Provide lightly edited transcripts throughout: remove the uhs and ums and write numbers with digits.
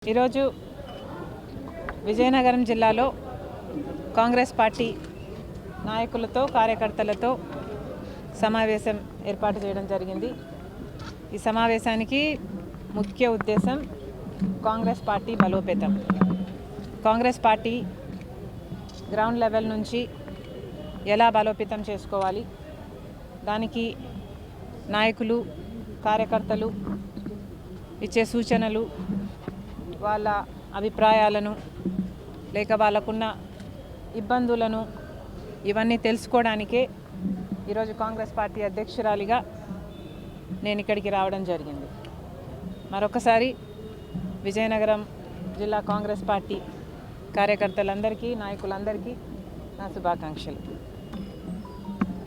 ఈరోజు విజయనగరం జిల్లాలో కాంగ్రెస్ పార్టీ నాయకులతో కార్యకర్తలతో సమావేశం ఏర్పాటు చేయడం జరిగింది. ఈ సమావేశానికి ముఖ్య ఉద్దేశం కాంగ్రెస్ పార్టీ బలోపేతం. కాంగ్రెస్ పార్టీ గ్రౌండ్ లెవెల్ నుంచి ఎలా బలోపేతం చేసుకోవాలి, దానికి నాయకులు కార్యకర్తలు ఇచ్చే సూచనలు, వాళ్ళ అభిప్రాయాలను లేక వాళ్ళకున్న ఇబ్బందులను ఇవన్నీ తెలుసుకోవడానికే ఈరోజు కాంగ్రెస్ పార్టీ అధ్యక్షురాలిగా నేను ఇక్కడికి రావడం జరిగింది. మరొకసారి విజయనగరం జిల్లా కాంగ్రెస్ పార్టీ కార్యకర్తలందరికీ నాయకులందరికీ నా శుభాకాంక్షలు.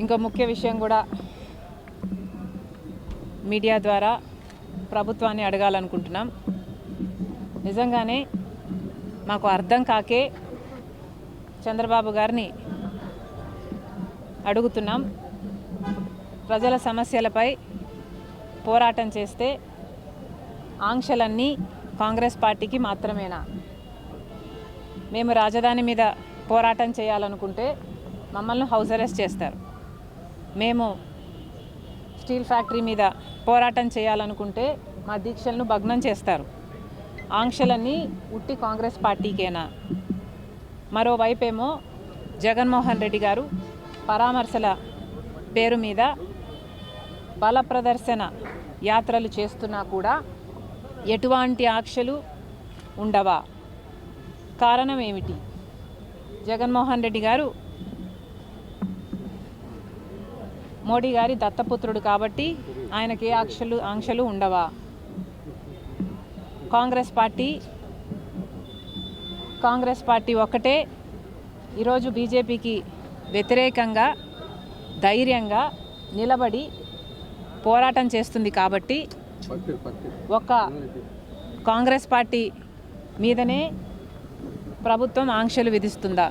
ఇంకో ముఖ్య విషయం కూడా మీడియా ద్వారా ప్రభుత్వాన్ని అడగాలనుకుంటున్నాం. నిజంగానే మాకు అర్థం కాకే చంద్రబాబు గారిని అడుగుతున్నాం. ప్రజల సమస్యలపై పోరాటం చేస్తే ఆంక్షలన్నీ కాంగ్రెస్ పార్టీకి మాత్రమేనా? మేము రాజధాని మీద పోరాటం చేయాలనుకుంటే మమ్మల్ని హౌస్ అరెస్ట్ చేస్తారు. మేము స్టీల్ ఫ్యాక్టరీ మీద పోరాటం చేయాలనుకుంటే మా దీక్షలను భగ్నం చేస్తారు. ఆంక్షలన్నీ ఉట్టి కాంగ్రెస్ పార్టీకేనా? మరోవైపేమో జగన్మోహన్ రెడ్డి గారు పరామర్శల పేరు మీద బల ప్రదర్శన యాత్రలు చేస్తున్నా కూడా ఎటువంటి ఆంక్షలు ఉండవా? కారణం ఏమిటి? జగన్మోహన్ రెడ్డి గారు మోడీ గారి దత్తపుత్రుడు కాబట్టి ఆయనకి ఏ ఆంక్షలు ఉండవా? కాంగ్రెస్ పార్టీ ఒక్కటే ఈరోజు బీజేపీకి వ్యతిరేకంగా ధైర్యంగా నిలబడి పోరాటం చేస్తుంది కాబట్టి ఒక కాంగ్రెస్ పార్టీ మీదనే ప్రభుత్వం ఆంక్షలు విధిస్తుందా?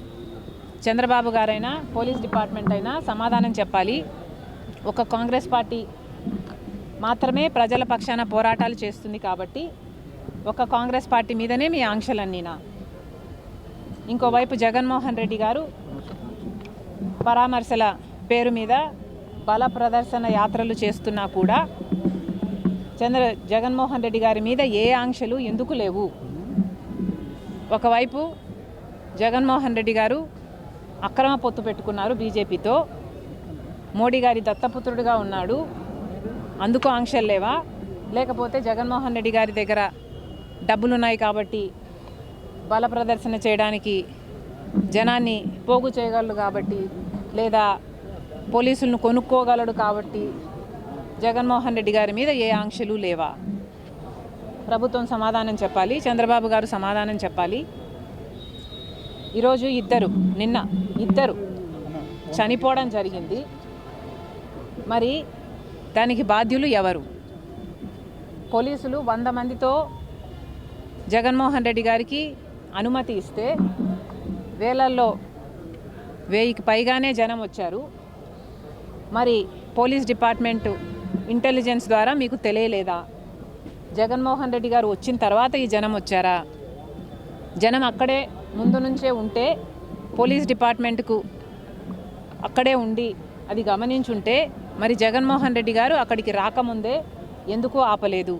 చంద్రబాబు గారైనా పోలీస్ డిపార్ట్మెంట్ అయినా సమాధానం చెప్పాలి. ఒక కాంగ్రెస్ పార్టీ మాత్రమే ప్రజల పక్షాన పోరాటాలు చేస్తుంది కాబట్టి ఒక కాంగ్రెస్ పార్టీ మీదనే మీ ఆంక్షలన్నీనా? ఇంకోవైపు జగన్మోహన్ రెడ్డి గారు పరామర్శల పేరు మీద బల ప్రదర్శన యాత్రలు చేస్తున్నా కూడా జగన్మోహన్ రెడ్డి గారి మీద ఏ ఆంక్షలు ఎందుకు లేవు? ఒకవైపు జగన్మోహన్ రెడ్డి గారు అక్రమ పొత్తు పెట్టుకున్నారు బీజేపీతో, మోడీ గారి దత్తపుత్రుడిగా ఉన్నాడు, అందుకు ఆంక్షలు లేవా? లేకపోతే జగన్మోహన్ రెడ్డి గారి దగ్గర డబ్బులున్నాయి కాబట్టి బల ప్రదర్శన చేయడానికి జనాన్ని పోగు చేయగలడు కాబట్టి, లేదా పోలీసులను కొనుక్కోగలడు కాబట్టి జగన్మోహన్ రెడ్డి గారి మీద ఏ ఆంక్షలు లేవా? ప్రభుత్వం సమాధానం చెప్పాలి, చంద్రబాబు గారు సమాధానం చెప్పాలి. ఈరోజు నిన్న ఇద్దరు చనిపోవడం జరిగింది. మరి దానికి బాధ్యులు ఎవరు? పోలీసులు 100 మందితో జగన్మోహన్ రెడ్డి గారికి అనుమతి ఇస్తే వేలల్లో 1000కి పైగానే జనం వచ్చారు. మరి పోలీస్ డిపార్ట్మెంటు ఇంటెలిజెన్స్ ద్వారా మీకు తెలియలేదా? జగన్మోహన్ రెడ్డి గారు వచ్చిన తర్వాత ఈ జనం వచ్చారా? జనం అక్కడే ముందు నుంచే ఉంటే పోలీస్ డిపార్ట్మెంట్కు అక్కడే ఉండి అది గమనించుంటే మరి జగన్మోహన్ రెడ్డి గారు అక్కడికి రాకముందే ఎందుకు ఆపలేదు?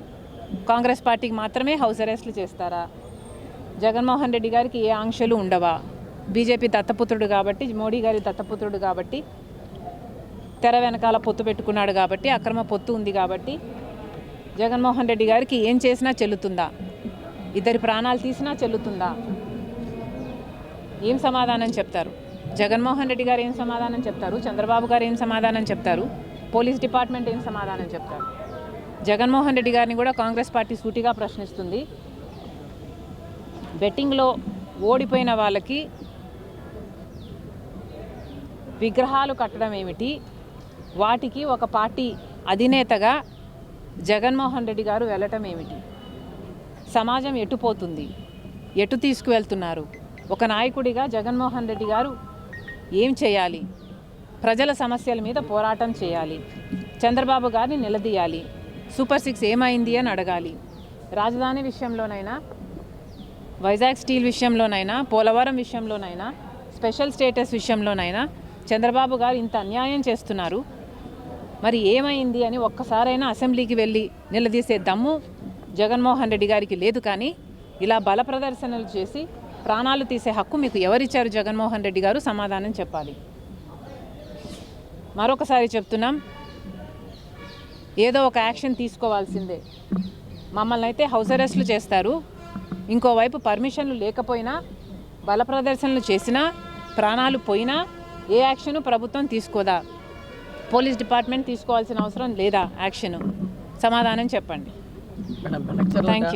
కాంగ్రెస్ పార్టీకి మాత్రమే హౌస్ అరెస్టులు చేస్తారా? జగన్మోహన్ రెడ్డి గారికి ఏ ఆంక్షలు ఉండవా? బీజేపీ దత్తపుత్రుడు కాబట్టి, మోడీ గారి దత్తపుత్రుడు కాబట్టి, తెర వెనకాల పొత్తు పెట్టుకున్నాడు కాబట్టి, అక్రమ పొత్తు ఉంది కాబట్టి జగన్మోహన్ రెడ్డి గారికి ఏం చేసినా చెల్లుతుందా? ఇద్దరి ప్రాణాలు తీసినా చెల్లుతుందా? ఏం సమాధానం చెప్తారు? జగన్మోహన్ రెడ్డి గారు ఏం సమాధానం చెప్తారు? చంద్రబాబు గారు ఏం సమాధానం చెప్తారు? పోలీస్ డిపార్ట్మెంట్ ఏం సమాధానం చెప్తారు? జగన్మోహన్ రెడ్డి గారిని కూడా కాంగ్రెస్ పార్టీ సూటిగా ప్రశ్నిస్తుంది. బెట్టింగ్లో ఓడిపోయిన వాళ్ళకి విగ్రహాలు కట్టడం ఏమిటి? వాటికి ఒక పార్టీ అధినేతగా జగన్మోహన్ రెడ్డి గారు వెళ్ళటం ఏమిటి? సమాజం ఎటుపోతుంది? ఎటు తీసుకువెళ్తున్నారు? ఒక నాయకుడిగా జగన్మోహన్ రెడ్డి గారు ఏం చేయాలి? ప్రజల సమస్యల మీద పోరాటం చేయాలి, చంద్రబాబు గారిని నిలదీయాలి, సూపర్ 6 ఏమైంది అని అడగాలి. రాజధాని విషయంలోనైనా వైజాగ్ స్టీల్ విషయంలోనైనా, పోలవరం విషయంలోనైనా, స్పెషల్ స్టేటస్ విషయంలోనైనా చంద్రబాబు గారు ఇంత అన్యాయం చేస్తున్నారు. మరి ఏమైంది అని ఒక్కసారైనా అసెంబ్లీకి వెళ్ళి నిలదీసే దమ్ము జగన్మోహన్ రెడ్డి గారికి లేదు. కానీ ఇలా బల ప్రదర్శనలు చేసి ప్రాణాలు తీసే హక్కు మీకు ఎవరిచ్చారు జగన్మోహన్ రెడ్డి గారు? సమాధానం చెప్పాలి. మరొకసారి చెప్తున్నాం, ఏదో ఒక యాక్షన్ తీసుకోవాల్సిందే. మమ్మల్ని అయితే హౌస్ అరెస్టులు చేస్తారు, ఇంకోవైపు పర్మిషన్లు లేకపోయినా, బల ప్రదర్శనలు చేసినా, ప్రాణాలు పోయినా ఏ యాక్షను ప్రభుత్వం తీసుకోదా? పోలీస్ డిపార్ట్మెంట్ తీసుకోవాల్సిన అవసరం లేదా యాక్షను? సమాధానం చెప్పండి. Thank you.